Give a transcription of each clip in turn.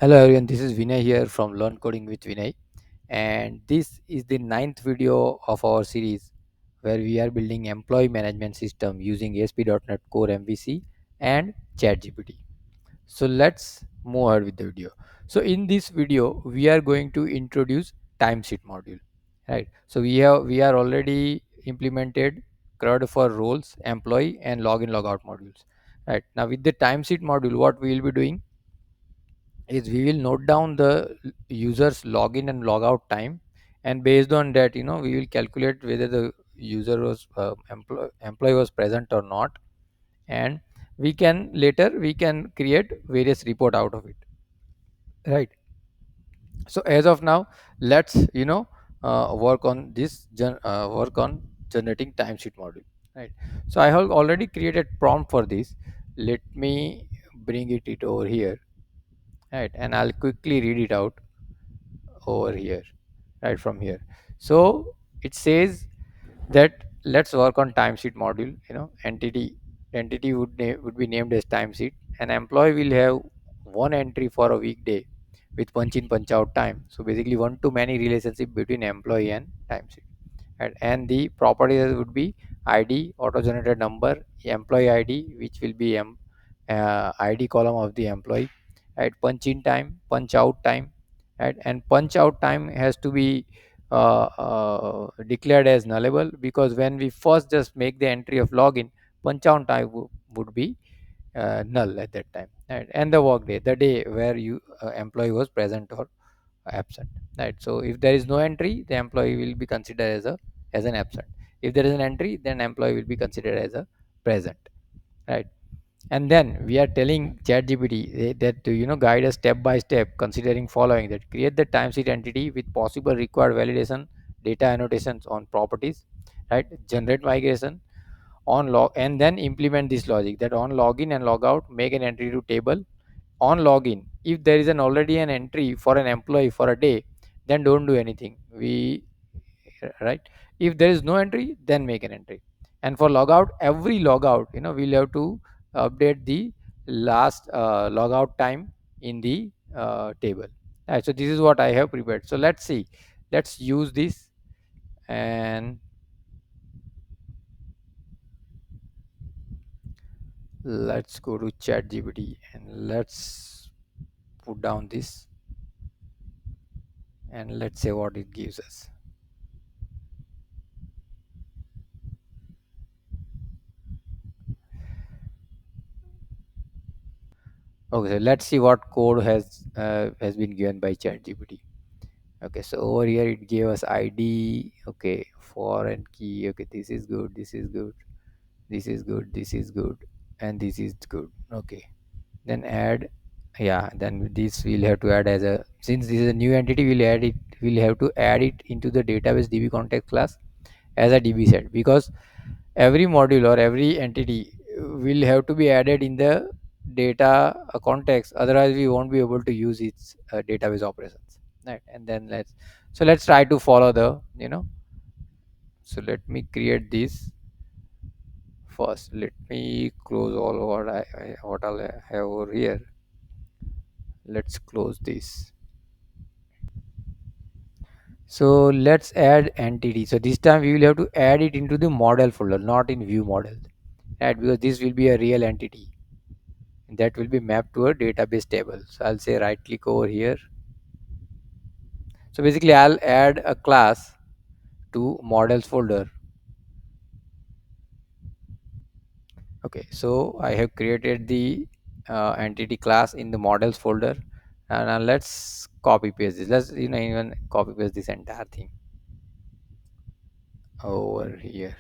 Hello everyone, this is Vinay here from Learn Coding with Vinay, and this is the ninth video of our series where we are building employee management system using ASP.NET Core MVC and ChatGPT. So let's move ahead with the video. So in this video, we are going to introduce TimeSheet module, right? So we are already implemented CRUD for roles, employee, and login logout modules, right? Now with the TimeSheet module, what we will be doing is we will note down the user's login and logout time, and based on that we will calculate whether the user was employee was present or not, and we can create various report out of it, right? So as of now, let's work on generating timesheet module, right? So I have already created prompt for this. Let me bring it over here, right, and I'll quickly read it out over here, right from here. So it says that let's work on timesheet module. Entity would be named as timesheet. An employee will have one entry for a weekday with punch in punch out time. So basically one to many relationship between employee and timesheet. And the properties would be ID, auto generated number, employee ID, which will be ID column of the employee, right? Punch in time, punch out time, right? And punch out time has to be declared as nullable, because when we first just make the entry of login, punch out time would be null at that time, right? And the work day, the day where you employee was present or absent, right? So if there is no entry, the employee will be considered as an absent. If there is an entry, then employee will be considered as a present, right? And then we are telling ChatGPT that to guide us step by step, considering following: that create the timesheet entity with possible required validation, data annotations on properties, right? Generate migration on log, and then implement this logic that on login and logout make an entry to table. On login, if there is an already an entry for an employee for a day, then don't do anything, we right? If there is no entry, then make an entry. And for logout, every logout, we'll have to update the last logout time in the table, right? So this is what I have prepared. So let's see, let's use this, and let's go to chat gpt and let's put down this, and let's say what it gives us. Okay, so let's see what code has been given by ChatGPT. Okay, so over here it gave us ID. Okay, foreign key. Okay, this is good. This is good. This is good. This is good, and this is good. Okay, then add. Yeah, then this we'll have to add as a, since this is a new entity, we'll add it. We'll have to add it into the database DB context class as a DB set, because every module or every entity will have to be added in the data context, otherwise we won't be able to use its database operations, right? And then let's try to follow the so let me create this first. Let me close all what I'll have over here. Let's close this. So let's add entity. So this time we will have to add it into the model folder, not in view model, right? Because this will be a real entity that will be mapped to a database table. So I'll say right click over here. So basically I'll add a class to models folder. Okay, so I have created the entity class in the models folder, and now let's copy paste this. Let's even copy paste this entire thing over here.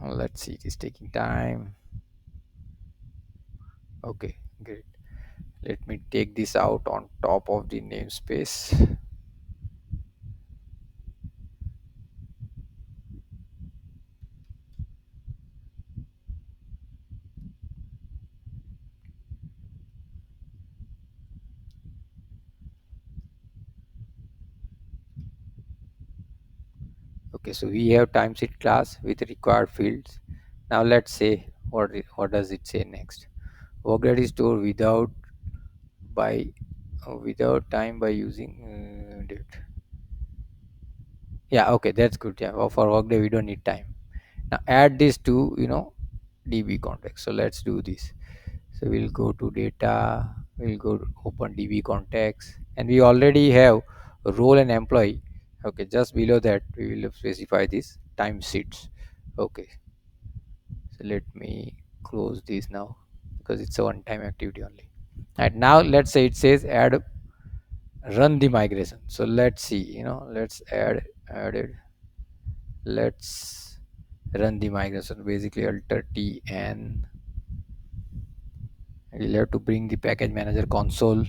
Let's see, it is taking time. Okay, great. Let me take this out on top of the namespace. Okay, so we have timesheet class with required fields. Now let's say what does it say next. Work that is stored by without time by using date. Yeah, okay, that's good. Yeah, for workday we don't need time. Now add this to DB context. So let's do this. So we'll go to data, we'll go to open DB context, and we already have role and employee. Okay, just below that we will specify this time sheets. Okay, so let me close this now because it's a one time activity only. And now let's say it says add run the migration. So let's see, let's add it. Let's run the migration. Basically alter T, and we'll have to bring the package manager console.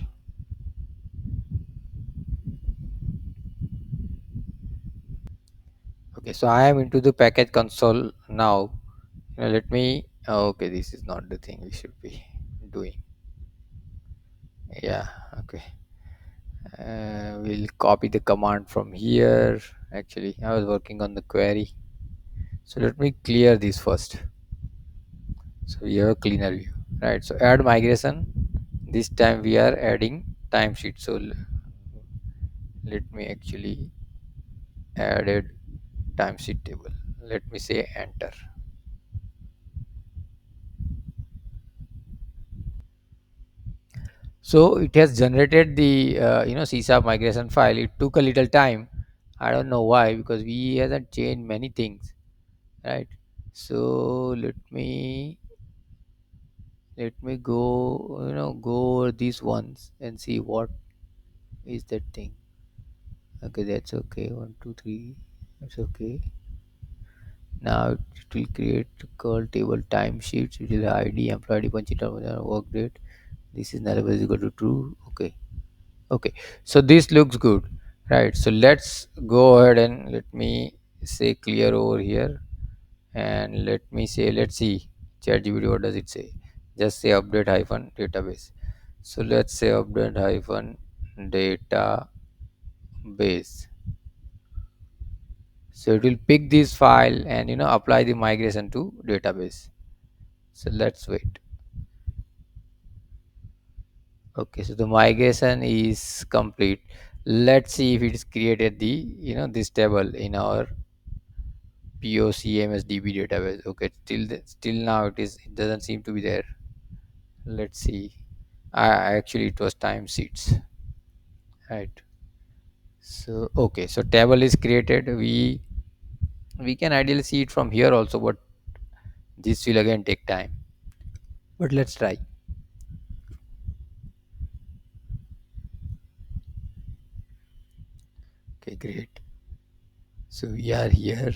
Okay, so I am into the package console now. Let me, okay, this is not the thing we should be doing. Yeah, okay. We'll copy the command from here. Actually, I was working on the query. So let me clear this first. So we have a cleaner view, right? So add migration. This time we are adding timesheet. So let me actually added timesheet table. Let me say enter. So it has generated the CSAP migration file. It took a little time. I don't know why, because we hasn't changed many things, right? So let me go go over these ones and see what is that thing. Okay, that's okay. One, two, three. That's okay. Now it will create call table timesheets. It will ID, employee ID, punch it out, work date. This is null is equal to true. Okay. Okay, so this looks good, right? So let's go ahead and let me say clear over here, and let me say, let's see ChatGPT, what does it say? Just say update hyphen database. So let's say update hyphen database. So it will pick this file and apply the migration to database. So let's wait. Okay, so the migration is complete. Let's see if it's created the this table in our POCMS DB database. Okay, still now it doesn't seem to be there. Let's see. Actually it was time sheets, right? So okay, so table is created. We can ideally see it from here also, but this will again take time. But let's try. Okay, great. So we are here.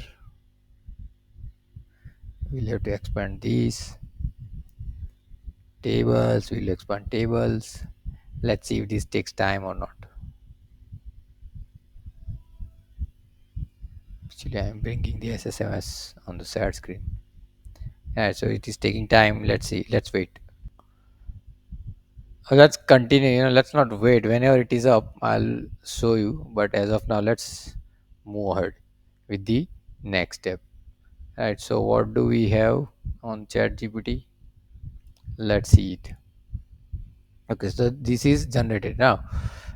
We'll have to expand these tables. We'll expand tables. Let's see if this takes time or not. Actually, I'm bringing the SSMS on the side screen. Yeah, so it is taking time. Let's see. Let's wait. Let's continue. Let's not wait. Whenever it is up, I'll show you. But as of now, let's move ahead with the next step. Right. So what do we have on ChatGPT? Let's see it. Okay. So this is generated now.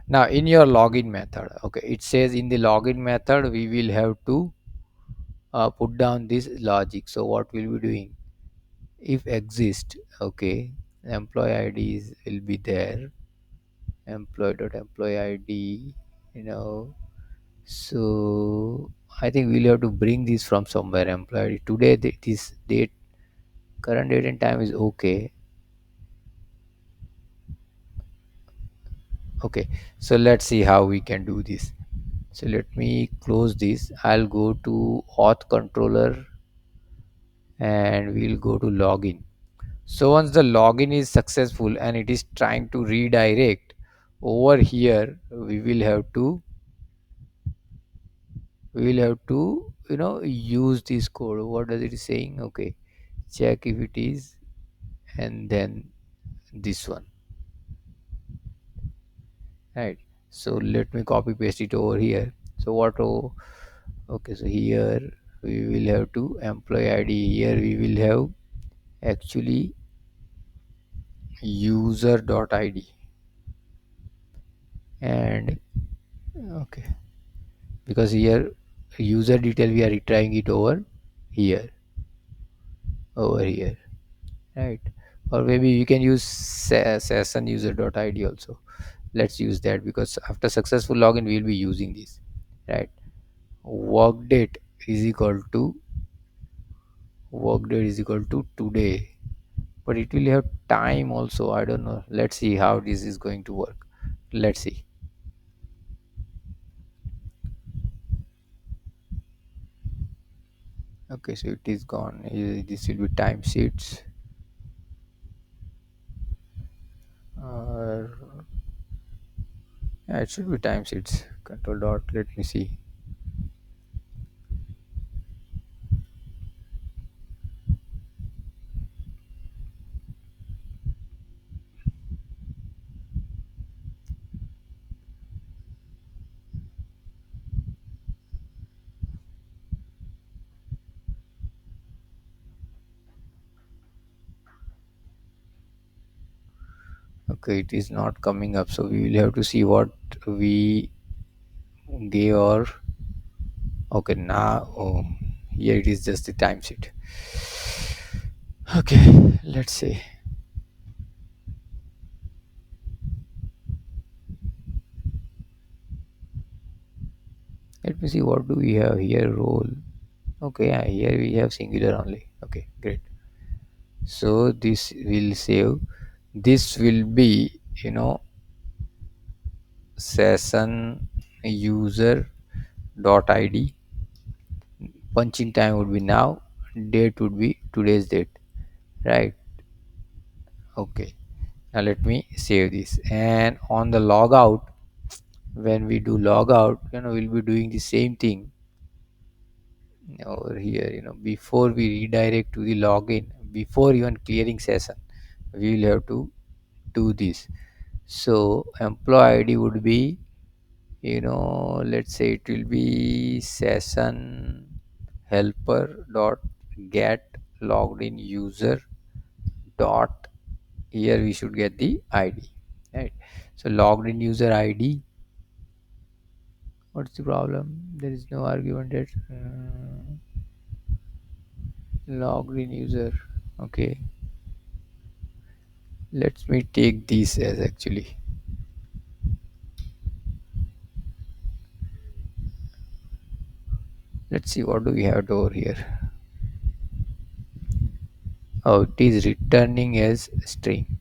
Now in your login method, okay, it says in the login method we will have to put down this logic. So what we'll be doing? If exist, okay, employee IDs will be there. Employee ID, you know. So I think we'll have to bring this from somewhere. Employee today, this date, current date and time is okay. Okay, so let's see how we can do this. So let me close this. I'll go to auth controller and we'll go to login. So once the login is successful and it is trying to redirect over here, we will have to use this code. What does it saying? Okay, check if it is, and then this one, right? So let me copy paste it over here. So what? Oh, okay, so here, we will have to employee ID. Here we will have actually user.id, and okay, because here user detail we are retrying it here over here, right? Or maybe we can use session user.id also. Let's use that, because after successful login we will be using this, right? Work date is equal to today, but it will have time also. I don't know, let's see how this is going to work. Let's see. Okay, so it is gone. This will be time sheets, or yeah, it should be time sheets. Control dot, let me see. Okay, it is not coming up, so we will have to see what we gave. Or okay, now here it is just the time sheet. Okay, let's see. Let me see what do we have here. Role. Okay, yeah, here we have singular only. Okay, great. So this will save. This will be, session user dot id. Punching time would be now. Date would be today's date, right? Okay. Now let me save this. And on the logout, when we do logout, we'll be doing the same thing over here. Before we redirect to the login, before even clearing session, we will have to do this. So employee ID would be, let's say it will be session helper dot get logged in user dot, here we should get the ID, right? So logged in user ID. What's the problem? There is no argument that logged in user. Okay, let me take this as actually. Let's see what do we have over here. Oh, it is returning as string,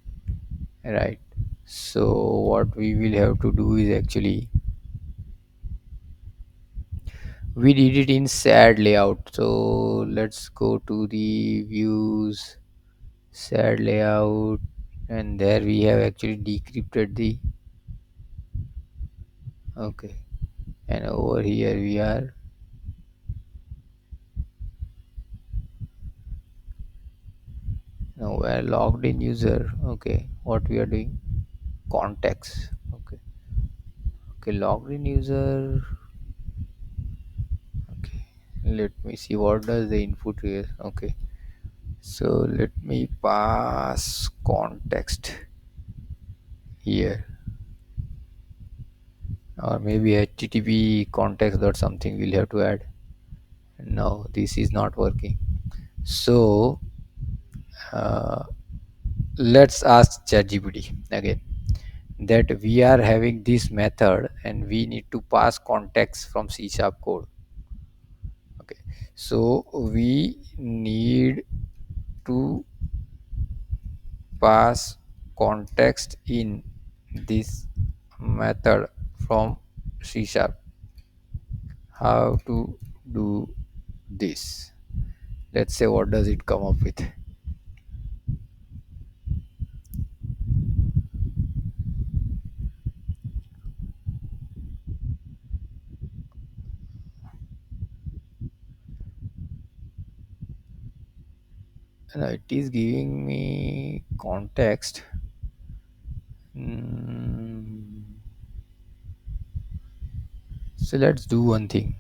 right? So what we will have to do is actually, we did it in sad layout. So let's go to the views, sad layout, and there we have actually decrypted the, okay, and over here we are now we're logged in user. Okay, what we are doing, context. Okay, okay, logged in user. Okay, let me see what does the input here. Okay, so let me pass context here, or maybe http context dot something we'll have to add. No, this is not working. So uh, let's ask ChatGPT again, that we are having this method and we need to pass context from C sharp code. Okay, so we need to pass context in this method from C sharp. How to do this? Let's say what does it come up with. It is giving me context. Mm, so let's do one thing.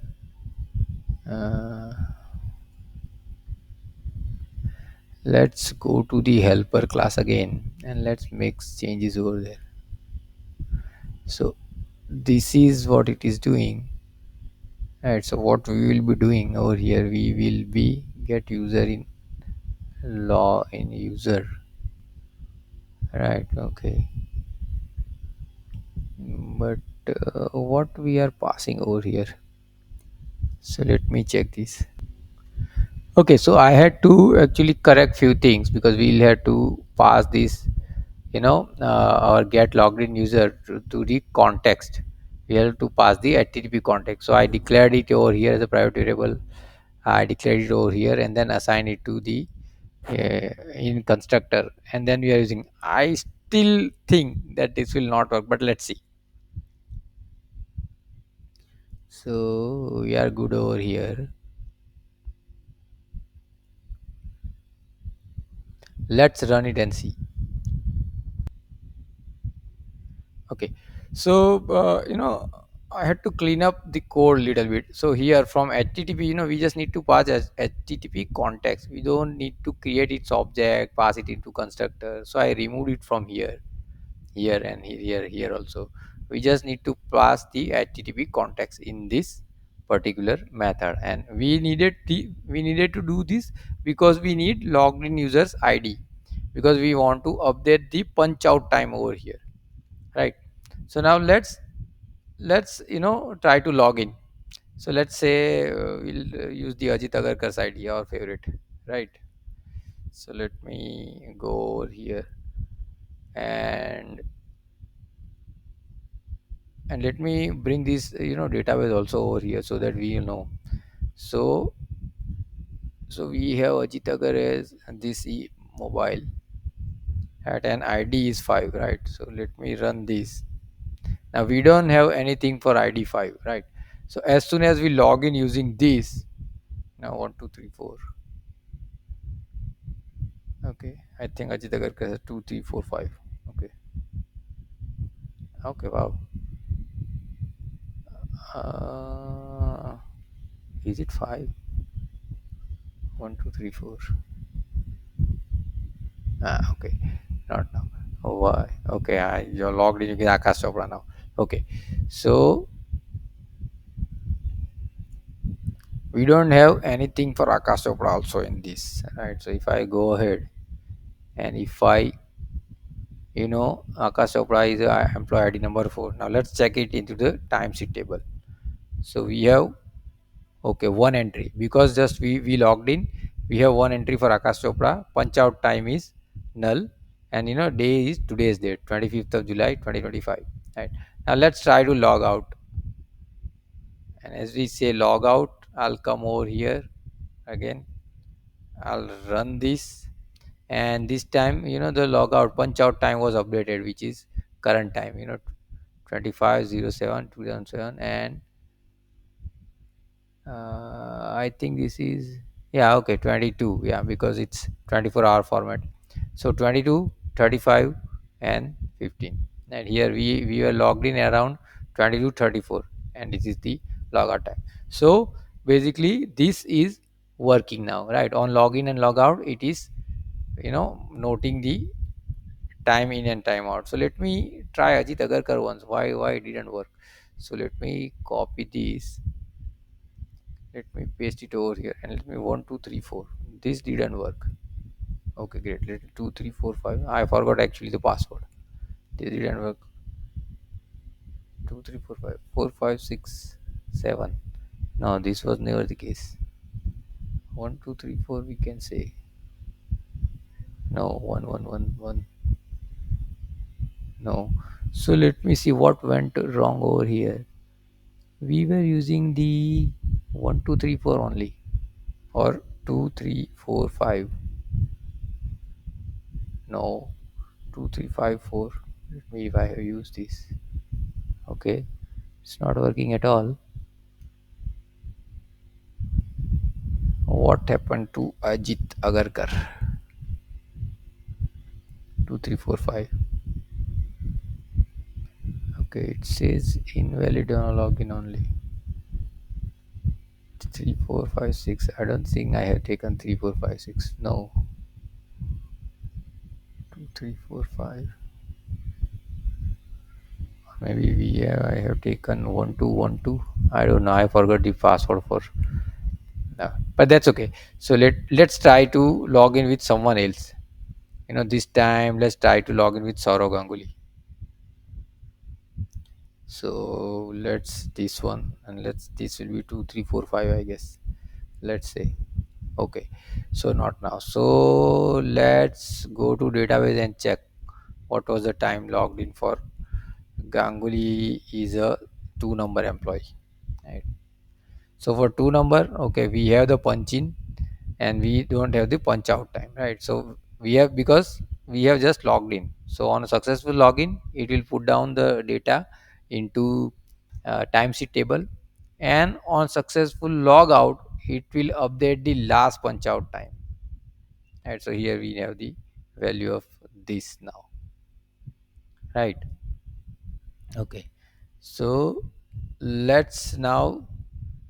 Let's go to the helper class again and let's make changes over there. So this is what it is doing. Right, so what we will be doing over here, we will be get user in law in user, right? Okay, but what we are passing over here, so let me check this. Okay, so I had to actually correct few things because we'll have to pass this, or get logged in user to the context. We have to pass the http context, so I declared it over here as a private variable. I declared it over here and then assign it to the in constructor, and then we are using. I still think that this will not work, but let's see. So we are good over here. Let's run it and see. Okay, so I had to clean up the code little bit. So here from http, we just need to pass as http context. We don't need to create its object, pass it into constructor. So I removed it from here and here also. We just need to pass the http context in this particular method, and we needed to do this because we need logged in users id, because we want to update the punch out time over here, right? So now let's try to log in. So let's say we'll use the Ajit Agarkar's id, our favorite, right? So let me go over here and let me bring this database also over here so that we know. So we have Ajit Agar as this mobile at an id is 5, right? So let me run this. Now we don't have anything for id 5, right? So as soon as we log in using this, now 1 2 3 4. Okay, I think Ajit Agar has 2 3 4 5. Okay, okay, wow. uh, is it 5? 1 2 3 4. Okay, not now. Oh, why? Okay, you're logged in. You can Akash Chopra now. Okay, so we don't have anything for Akash Chopra also in this, right? So if I go ahead and if I, Akash Chopra is employee ID number 4. Now let's check it into the timesheet table. So we have, okay, one entry because just we logged in. We have one entry for Akash Chopra. Punch out time is null, and day is today's date, 25th of July 2025. Right, now let's try to log out, and as we say log out, I'll come over here again. I'll run this, and this time the log out punch out time was updated, which is current time. 2507 2007, and I think this is, yeah, okay, 22, yeah, because it's 24-hour format. So 22, 35, and 15, and here we were logged in around 22:34, and this is the logout time. So basically this is working now, right? On login and log out, it is noting the time in and time out. So let me try Ajit Agarkar once. Why it didn't work? So let me copy this. Let me paste it over here and let me 1 2 3 4. This didn't work. Okay, great. Let me 2 3 4 5. I forgot actually the password. This didn't work. 2 3 4 5 4 5 6 7. No, this was never the case. 1 2 3 4 we can say. No, 1 1 1 1. No. So let me see what went wrong over here. We were using the 1 2 3 4 only, or 2 3 4 5. No, 2 3 5 4. Let me, if I have used this. Okay, it's not working at all. What happened to Ajit Agarkar? 2 3 4 5. Okay, it says invalid on login only. 3 4 5 6. I don't think I have taken 3 4 5 6. No. 3 4 5. Maybe I have taken 1212. I don't know. I forgot the password for. But that's okay. So let's try to log in with someone else. This time let's try to log in with Saurav Ganguly. So let's this one, and this will be 2345, I guess. Let's say okay. So not now. So let's go to database and check what was the time logged in for Ganguly. Is a two number employee, right? So for two number, okay, we have the punch in and we don't have the punch out time, right? So we have, because we have just logged in, so on a successful login it will put down the data into timesheet table, and on successful log out it will update the last punch out time, right? So here we have the value of this now, right? Okay, so let's now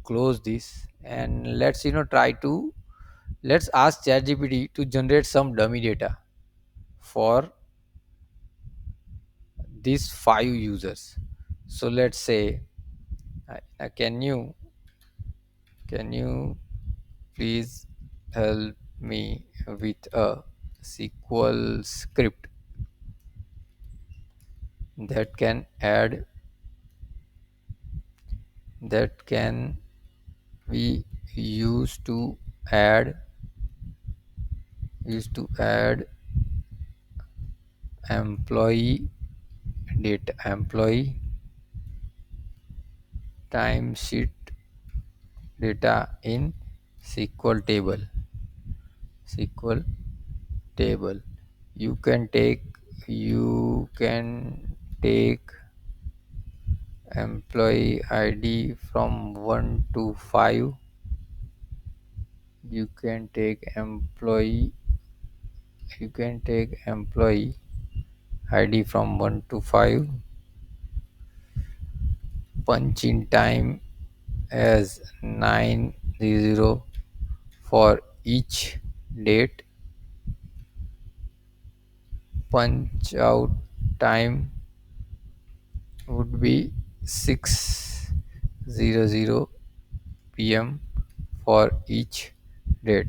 close this, and let's try to, let's ask ChatGPT to generate some dummy data for these five users. So let's say, can you please help me with a SQL script that can add that can be used to add employee employee timesheet data in SQL table. SQL table. You can take you can take employee ID from 1 to 5. You can take employee ID from 1 to 5. Punch in time as 9:00 for each date. Punch out time would be 6:00 p.m. for each date.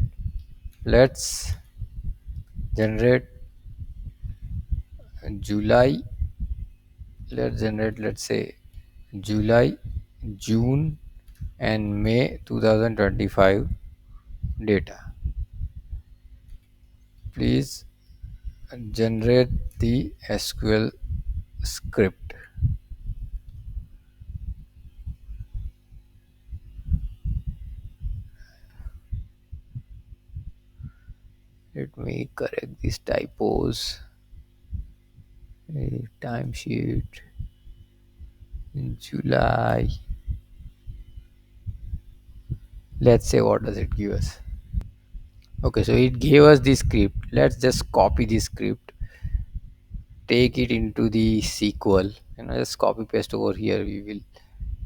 Let's generate July. Let's say July, June, and May 2025 data. Please generate the SQL script. Let me correct these typos. A timesheet in July. Let's say, what does it give us? Okay, so it gave us the script. Let's just copy the script, take it into the SQL, just copy paste over here. We will,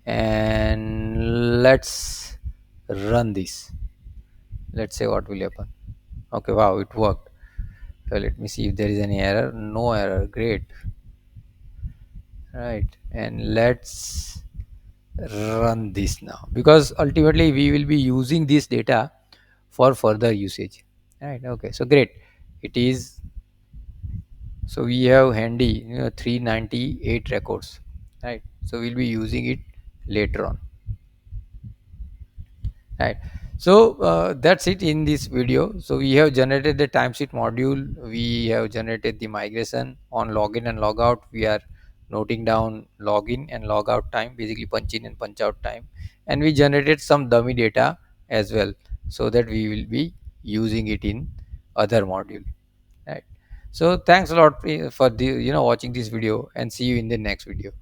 and let's run this. Let's say what will happen. Okay, wow, it worked. So let me see if there is any error. No error. Great. Right, and let's run this now, because ultimately we will be using this data for further usage, right? Okay, so great. It is, so we have handy 398 records, right? So we'll be using it later on, right? So that's it in this video. So we have generated the timesheet module, we have generated the migration. On login and logout, we are noting down login and logout time, basically punch in and punch out time, and we generated some dummy data as well, so that we will be using it in other module, right? So thanks a lot for the watching this video, and see you in the next video.